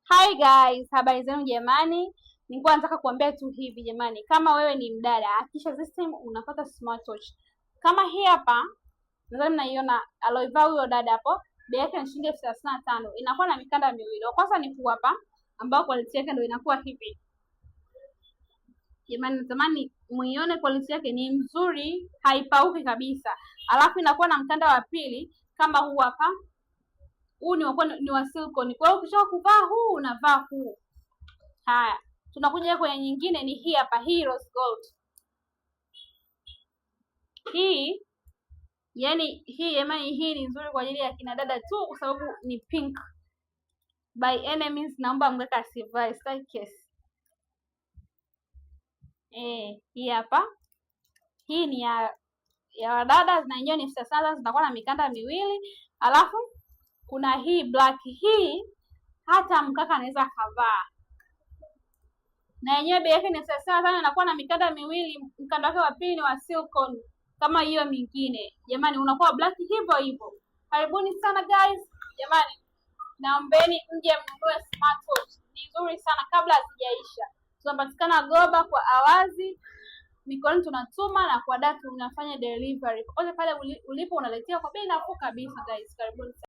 Hi guys, habari zenu jamani. Nilikuwa nataka kuambia tu hivi jamani, kama wewe ni mdada, hakikisha this time unapata smartwatch. Kama hii hapa, nadhani mnaiona aloivaa huyo dada hapo, bei yake ni shilingi 35. Inakuwa na mikanda miwili. Kwanza ni huu hapa ambao quality yake ndio inakuwa hivi. Jamani, natamani muione quality yake ni nzuri, haipauki kabisa. Alafu inakuwa na mkanda wa pili kama huu hapa. Huu ni wa silicone. Kwa hiyo ukisha kuvaa huu unavaa huu. Haya, tunakuja kwenye nyingine, ni hii hapa, hii rose gold. Hii hii ni nzuri kwa ajili ya kina dada tu kwa sababu ni pink. By any means naomba mgeka asivae, sitaki kesi. Hii hapa. Hii ni ya wadada, na yenyewe ni sasa zinakuwa na mikanda miwili. Alafu kuna hii black, hii hata mkaka anaweza kavaa. Na yenyewe bei yake ni sana, inakuwa na mikanda miwili, mkanda wake wa pili ni wa silicone kama hiyo mingine. Jamani, unakuwa black hivyo hivyo. Karibuni sana guys. Jamani, naombeni mje mnunue smartwatch. Ni nzuri sana kabla hazijaisha. Tunapatikana Goba kwa Awazi. Mikononi tunatuma na kwa data tunafanya delivery. Popote pale ulipo unaletea kwa bei nafuu kabisa guys. Karibuni sana.